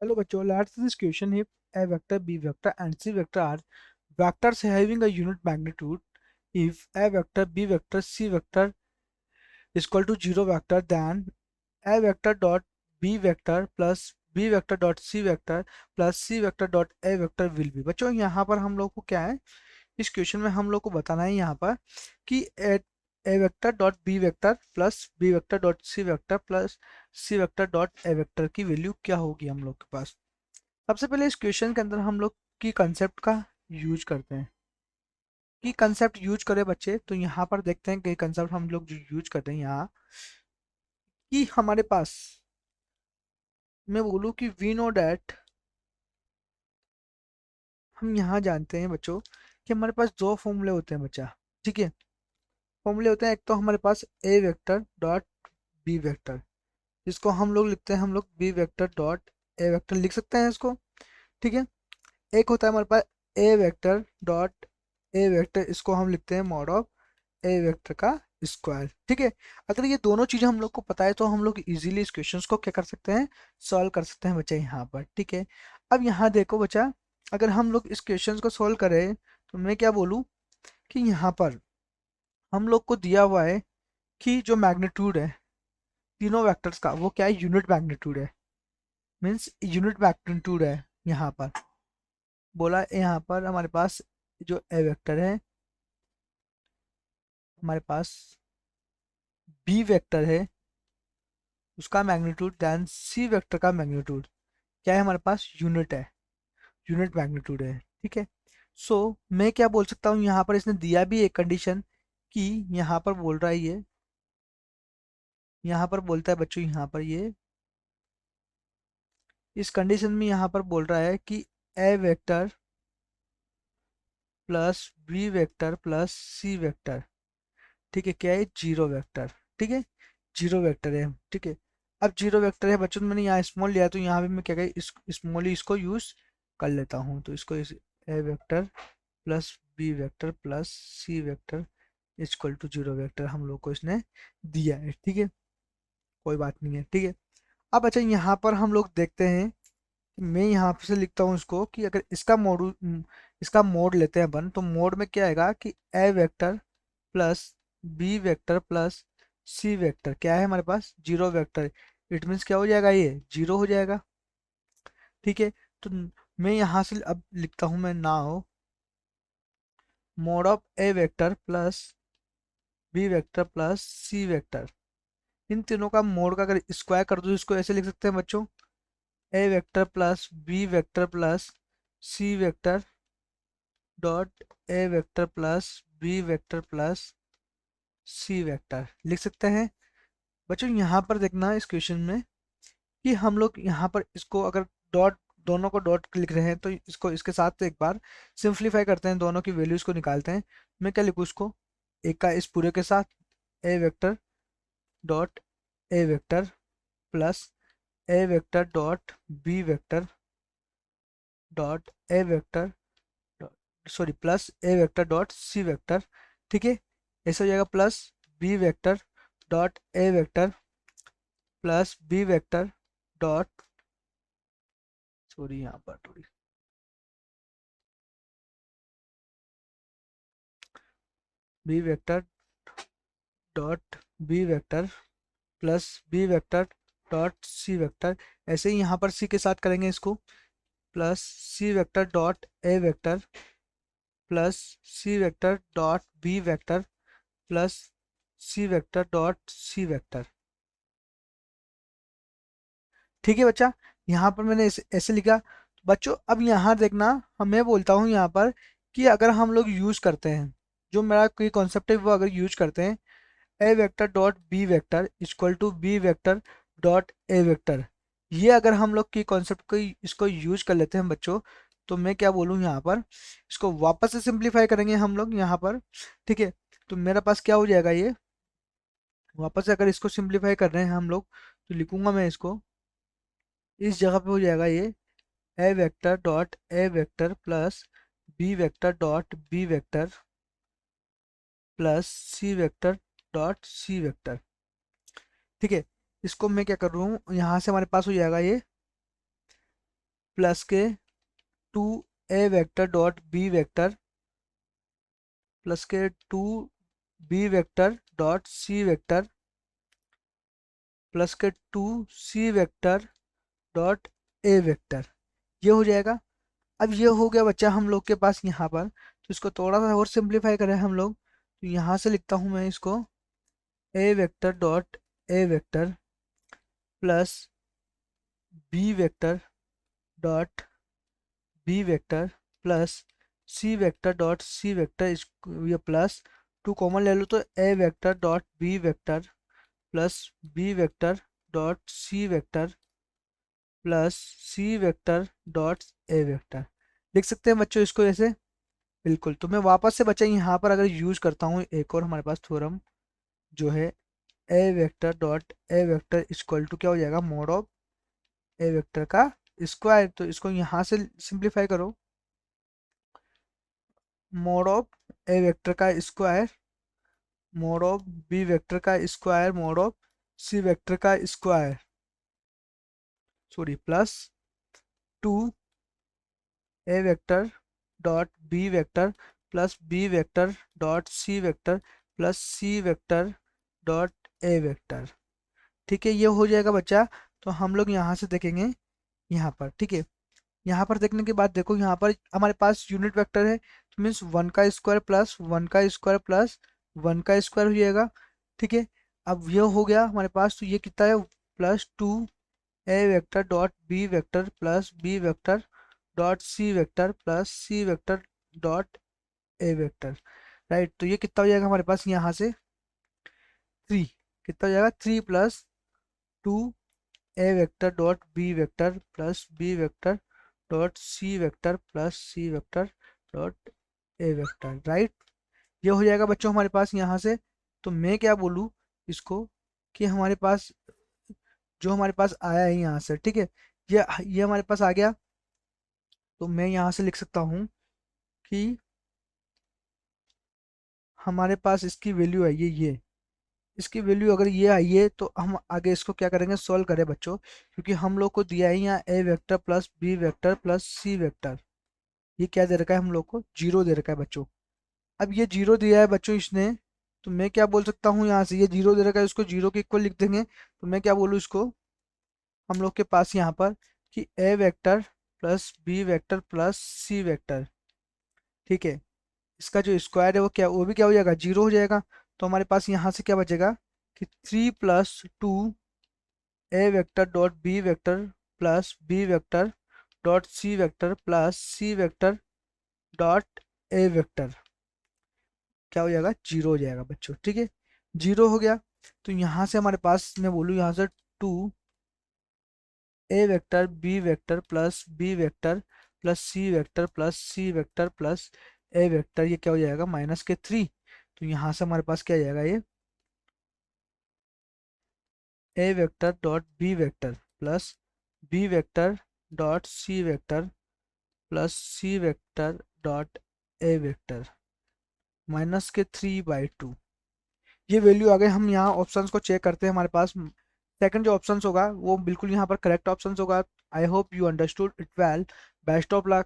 Hello bachcho, let's this question if a vector, b vector and c vector are vectors having a unit magnitude. If a vector, b vector, c vector is equal to 0 vector, then a vector dot b vector plus b vector dot c vector plus c vector dot a vector will be। बच्चों यहाँ पर हम लोग को क्या है, इस question में हम लोग को बताना है यहाँ पर कि A vector dot B vector plus B vector dot C vector plus C vector dot A vector की वैल्यू क्या होगी हम लोग के पास। सबसे पहले इस क्वेश्चन के अंदर हम लोग की कंसेप्ट का यूज करते हैं कि कंसेप्ट यूज करें बच्चे। तो यहाँ पर देखते हैं कि कंसेप्ट हम लोग जो यूज करते हैं यहाँ कि हमारे पास, मैं बोलूँ कि वी नो डैट, हम यहाँ जानते हैं बच्चों कि हमारे पास दो फॉर्मूले होते हैं बच्चा। ठीक है, फॉर्मूले होते हैं, एक तो हमारे पास a vector dot B vector, इसको हम लोग लिखते हैं, हम लोग बी वेक्टर डॉट ए वेक्टर लिख सकते हैं इसको। ठीक है, एक होता है हमारे पास a vector dot A vector, इसको हम लिखते हैं मॉड ऑफ ए वेक्टर का स्क्वायर। ठीक है, अगर ये दोनों चीज़ें हम लोग को पता है तो हम लोग इजीली इस क्वेश्चन को क्या कर सकते हैं, सॉल्व कर सकते हैं बच्चा यहाँ पर। ठीक है, अब यहाँ देखो बच्चा, अगर हम लोग इस क्वेश्चन को सॉल्व करें तो मैं क्या बोलूँ कि यहाँ पर हम लोग को दिया हुआ है कि जो मैग्नीट्यूड है तीनों वेक्टर्स का वो क्या है, यूनिट मैग्नीट्यूड है, मीन्स यूनिट मैग्नीट्यूड है। यहाँ पर बोला यहाँ पर हमारे पास जो ए वेक्टर है, हमारे पास बी वेक्टर है उसका मैग्नीट्यूड, देन सी वेक्टर का मैग्नीट्यूड क्या है, हमारे पास यूनिट है, यूनिट मैग्नीट्यूड है। ठीक है, सो मैं क्या बोल सकता हूँ यहाँ पर, इसने दिया भी एक कंडीशन कि यहाँ पर बोल रहा है ये, यहाँ पर बोलता है बच्चों यहाँ पर ये, इस कंडीशन में यहाँ पर बोल रहा है कि A vector plus B vector plus C vector, ठीक है, क्या है, जीरो वेक्टर। ठीक है, जीरो वेक्टर है। ठीक है, अब जीरो वेक्टर है बच्चों, मैंने यहाँ स्मॉल लिया तो यहाँ पे मैं क्या इस स्मॉली इसको यूज कर लेता हूँ, तो इसको इस A vector plus B vector plus C vector equal to zero vector हम लोग को इसने दिया है। ठीक है, कोई बात नहीं है। ठीक है, अब अच्छा यहाँ पर हम लोग देखते हैं कि मैं यहाँ से लिखता हूँ इसको कि अगर इसका मोड लेते हैं अपन, तो मोड में क्या आएगा कि A vector plus B vector plus C vector क्या है हमारे पास, जीरो वेक्टर। इट मीन्स क्या हो जाएगा, ये जीरो हो जाएगा। ठीक है, तो मैं यहाँ से अब लिखता हूँ मैं now mod of A vector plus B vector plus C vector, इन तीनों का मोड का अगर स्क्वायर कर दो इसको ऐसे लिख सकते हैं बच्चों, A vector plus B vector plus C vector dot A vector plus B vector plus C vector लिख सकते हैं बच्चों। यहाँ पर देखना इस क्वेश्चन में कि हम लोग यहाँ पर इसको अगर डॉट, दोनों को डॉट लिख रहे हैं तो इसको इसके साथ एक बार सिंप्लीफाई करते हैं, दोनों की वैल्यूज को निकालते हैं। मैं क्या लिखूँ इसको, एक का इस पूरे के साथ A vector dot A vector plus A vector dot B vector dot A vector, sorry plus A vector dot C vector. ठीक है, ऐसा हो जाएगा प्लस बी वेक्टर डॉट ए vector plus B vector dot, sorry यहाँ पर थोड़ी, B vector dot B vector plus B vector dot सी vector. ऐसे ही यहाँ पर सी के साथ करेंगे इसको, प्लस सी वेक्टर डॉट ए वेक्टर प्लस सी vector dot B vector plus सी वेक्टर डॉट सी वेक्टर। ठीक है बच्चा, यहाँ पर मैंने ऐसे लिखा। बच्चों अब यहाँ देखना, मैं बोलता हूँ यहाँ पर कि अगर हम लोग यूज करते हैं, जो मेरा कोई कॉन्सेप्ट है वो अगर यूज करते हैं, A vector dot B vector equal to B vector dot A vector, ये अगर हम लोग की कॉन्सेप्ट को इसको यूज कर लेते हैं बच्चों, तो मैं क्या बोलूँ यहाँ पर, इसको वापस से सिंप्लीफाई करेंगे हम लोग यहाँ पर। ठीक है, तो मेरे पास क्या हो जाएगा, ये वापस से अगर इसको सिंप्लीफाई कर रहे हैं हम लोग तो लिखूंगा मैं इसको, इस जगह पे हो जाएगा ये A vector dot A vector plus B vector dot B vector plus C vector dot C vector. ठीक है, इसको मैं क्या कर रहा हूँ, यहाँ से हमारे पास हो जाएगा ये प्लस के टू ए vector dot B vector plus के टू बी वेक्टर डॉट सी वेक्टर प्लस के टू सी वेक्टर डॉट ए वेक्टर। ये हो जाएगा। अब ये हो गया बच्चा हम लोग के पास यहाँ पर, तो इसको थोड़ा सा और सिंप्लीफाई करें हम लोग, तो यहाँ से लिखता हूँ मैं इसको A vector dot A vector plus B vector dot B vector plus C vector dot C vector, ये प्लस टू कॉमन ले लो तो A vector dot B vector plus B vector dot C vector plus C vector dot A vector. लिख सकते हैं बच्चों इसको ऐसे। बिल्कुल। तो मैं वापस से बच्चा यहाँ पर अगर यूज करता हूँ एक और हमारे पास थ्योरम जो है A vector dot A vector equal to क्या हो जाएगा, मोड ऑफ ए वेक्टर का स्क्वायर। तो इसको यहाँ से सिंप्लीफाई करो, मोड ऑफ ए वेक्टर का square mod of B vector का square mod of C vector का स्क्वायर, सॉरी, प्लस टू ए vector dot B vector plus B vector dot सी vector plus सी vector dot ए vector. ठीक है, ये हो जाएगा बच्चा। तो हम लोग यहाँ से देखेंगे यहाँ पर। ठीक है, यहाँ पर देखने के बाद देखो यहाँ पर हमारे पास यूनिट वेक्टर है, तो मीन्स वन का स्क्वायर प्लस वन का स्क्वायर प्लस वन का स्क्वायर हो जाएगा। ठीक है, अब ये हो गया हमारे पास, तो ये कितना है, प्लस टू ए vector dot B vector plus B vector dot सी वेक्टर प्लस सी वेक्टर डॉट ए वेक्टर। राइट, तो ये कितना हो जाएगा हमारे पास यहाँ से, थ्री। कितना हो जाएगा, थ्री प्लस टू ए vector dot B vector plus B vector dot सी वेक्टर प्लस सी वेक्टर डॉट ए वेक्टर। राइट, ये हो जाएगा बच्चों हमारे पास यहाँ से। तो मैं क्या बोलूँ इसको कि हमारे पास जो हमारे पास आया है यहाँ से, ठीक है, ये हमारे पास आ गया। तो मैं यहाँ से लिख सकता हूँ कि हमारे पास इसकी वैल्यू आई है ये, इसकी वैल्यू अगर ये आई है तो हम आगे इसको क्या करेंगे, सॉल्व करें बच्चों, क्योंकि हम लोग को दिया है यहाँ A vector plus B vector plus C vector. ये क्या दे रखा है हम लोग को, जीरो दे रखा है बच्चों। अब ये जीरो दिया है बच्चों इसने, तो मैं क्या बोल सकता हूँ यहाँ से, ये जीरो दे रखा है, इसको जीरो के इक्वल लिख देंगे। तो मैं क्या बोलूँ इसको, हम लोग के पास यहाँ पर कि A vector plus B vector plus C vector, ठीक है, इसका जो स्क्वायर है वो क्या, वो भी क्या हो जाएगा, जीरो हो जाएगा। तो हमारे पास यहाँ से क्या बचेगा कि थ्री प्लस टू ए vector dot B vector plus B vector dot सी वेक्टर प्लस सी वेक्टर डॉट ए वेक्टर क्या हो जाएगा, जीरो हो जाएगा बच्चों। ठीक है, जीरो हो गया। तो यहाँ से हमारे पास मैं बोलूँ यहाँ से टू ए vector b vector plus B vector plus सी वेक्टर प्लस सी वेक्टर प्लस ए वेक्टर, ये क्या हो जाएगा, माइनस के थ्री। तो यहाँ से हमारे पास क्या आ जाएगा, ये A vector dot B vector plus B vector dot C vector plus C vector dot A vector minus K three by two. ये वैल्यू आ गई। हम यहाँ ऑप्शंस को चेक करते हैं, हमारे पास सेकंड जो ऑप्शंस होगा वो बिल्कुल यहाँ पर करेक्ट ऑप्शंस होगा। I hope you understood it well. Best of luck.